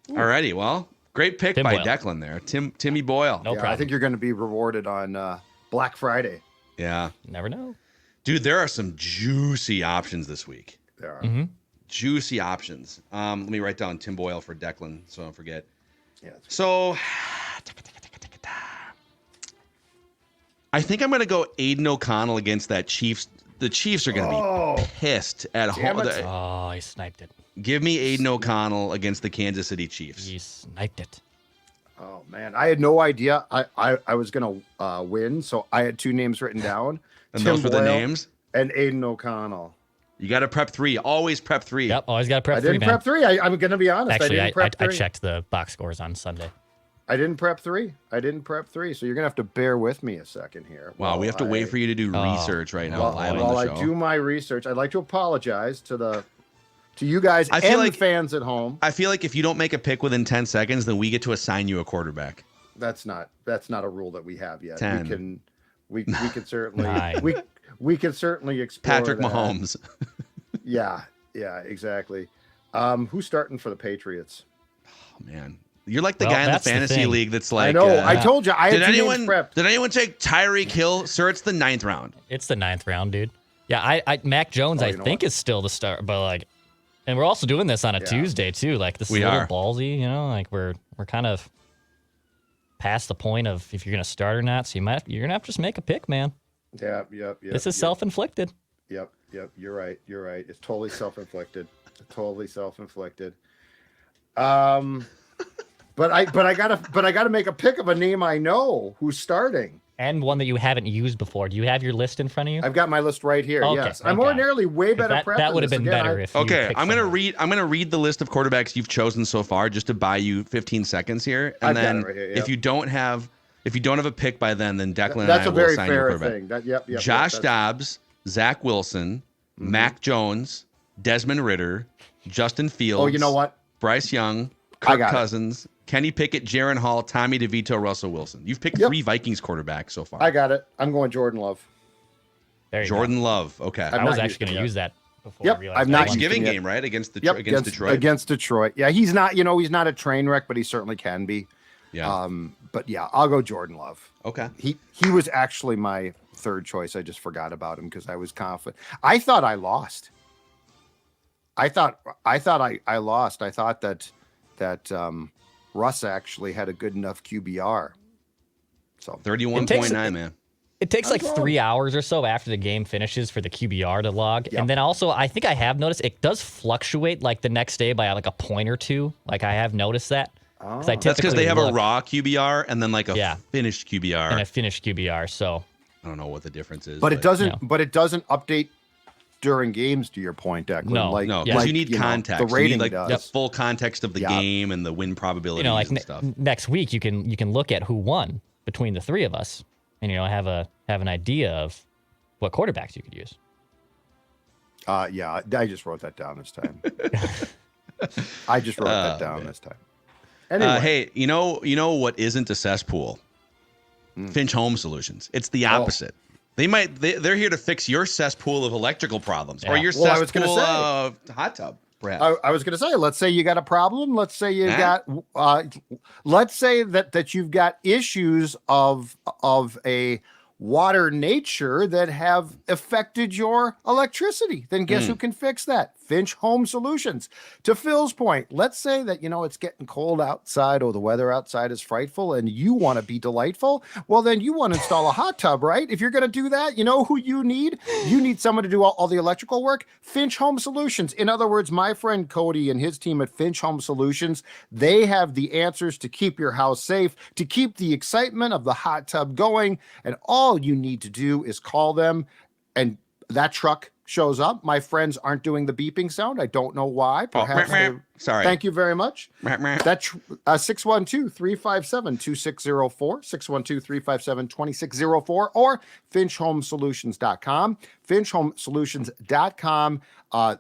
Alrighty, well, great pick by Declan there. Timmy Boyle. No problem. I think you're going to be rewarded on Black Friday. Yeah. Never know. Dude, there are some juicy options this week. There are. Mm-hmm. Juicy options. Let me write down Tim Boyle for Declan so I don't forget. Yeah. So, I think I'm going to go Aiden O'Connell against that Chiefs. The Chiefs are going to be pissed at home. Oh, he sniped it. Give me Aiden O'Connell against the Kansas City Chiefs. He sniped it. Oh, man. I had no idea I was going to win, so I had 2 names written down. And those were the names? And Aiden O'Connell. You got to prep 3. Always prep 3. Yep, always got to prep 3, I didn't prep 3. I'm going to be honest. Actually, I didn't prep 3. I checked the box scores on Sunday. I didn't prep 3. So you're going to have to bear with me a second here. Wow, we have to wait for you to do research right now live on the show. While I do my research, I'd like to apologize to you guys and the fans at home. I feel like if you don't make a pick within 10 seconds, then we get to assign you a quarterback. That's not a rule that we have yet. 10. We can certainly we can certainly explore Patrick that. Mahomes. Yeah, exactly. Who's starting for the Patriots? Oh, man. You're like the guy in the fantasy league that's like, I know. I told you. I had prepped. Did anyone take Tyreek Hill? Sir, it's the 9th round. It's the 9th round, dude. Yeah, Mac Jones, I think, is still the start, but like, and we're also doing this on a Tuesday too. Like, this is a little ballsy, you know. Like, we're kind of past the point of if you're gonna start or not. So you're gonna have to just make a pick, man. Yep. This is self-inflicted. Yep. You're right. It's totally self-inflicted. But I gotta make a pick of a name I know who's starting. And one that you haven't used before. Do you have your list in front of you? I've got my list right here. Okay, yes, I'm ordinarily way better prepped. That would have been better if. Okay, I'm gonna read the list of quarterbacks you've chosen so far, just to buy you 15 seconds here, and then right here, if you don't have a pick by then Declan and I will assign your quarterback. Thing. Joshh Dobbs, Zach Wilson, Mac Jones, Desmond Ridder, Justin Fields. Oh, you know what? Bryce Young, Kirk Cousins. Kenny Pickett, Jaron Hall, Tommy DeVito, Russell Wilson. You've picked 3 Vikings quarterbacks so far. I got it. I'm going Jordan Love. There you Jordan go. Love. Okay. I was actually going to use that before I realized. I'm not Thanksgiving game, right? Against Detroit. Against Detroit. Yeah, he's not a train wreck, but he certainly can be. Yeah. But yeah, I'll go Jordan Love. Okay. He was actually my 3rd choice. I just forgot about him because I was confident. I thought I lost. I thought I lost. I thought that Russ actually had a good enough QBR. So 31.9, man. It takes like 3 hours or so after the game finishes for the QBR to log. Yep. And then also, I think I have noticed it does fluctuate like the next day by like a point or 2. Like I have noticed that. Oh. That's because they have a raw QBR and then like a finished QBR. And a finished QBR. So I don't know what the difference is. But it doesn't. But it doesn't update during games, to your point, Declan. No, No, because you need context. The rating you need, does. the full context of the game and the win probabilities and stuff. Next week you can look at who won between the three of us, and have an idea of what quarterbacks you could use. Yeah, I just wrote that down this time. This time. Anyway. Hey, you know what isn't a cesspool? Finch Home Solutions. It's the opposite. They're here to fix your cesspool of electrical problems or your cesspool of hot tub. Perhaps. I was going to say, let's say you got a problem. Let's say you got, let's say that you've got issues of a water nature that have affected your electricity. Then guess who can fix that? Finch Home Solutions. To Phil's point, let's say that, it's getting cold outside or the weather outside is frightful and you want to be delightful. Well, then you want to install a hot tub, right? If you're going to do that, you know who you need? You need someone to do all the electrical work. Finch Home Solutions. In other words, my friend Cody and his team at Finch Home Solutions, they have the answers to keep your house safe, to keep the excitement of the hot tub going. And all you need to do is call them and that truck shows up. My friends aren't doing the beeping sound. I don't know why. Perhaps. Sorry. Thank you very much. That's 612-357-2604, 612-357-2604, or finchhomesolutions.com. Finchhomesolutions.com.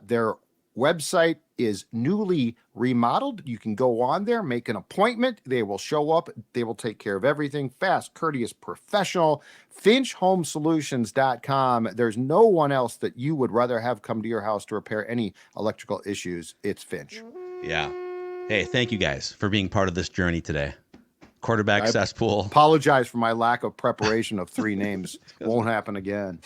Their website is newly remodeled. You can go on there, make an appointment. They will show up. They will take care of everything. Fast, courteous, professional. Finchhomesolutions.com. There's no one else that you would rather have come to your house to repair any electrical issues. It's Finch. Yeah. Hey, thank you guys for being part of this journey today. Quarterback cesspool. Apologize for my lack of preparation of 3 names. Won't happen again.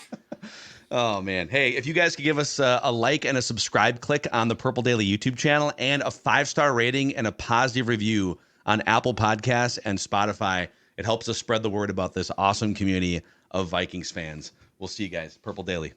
Oh, man. Hey, if you guys could give us a like and a subscribe click on the Purple Daily YouTube channel and a 5-star rating and a positive review on Apple Podcasts and Spotify, it helps us spread the word about this awesome community of Vikings fans. We'll see you guys. Purple Daily.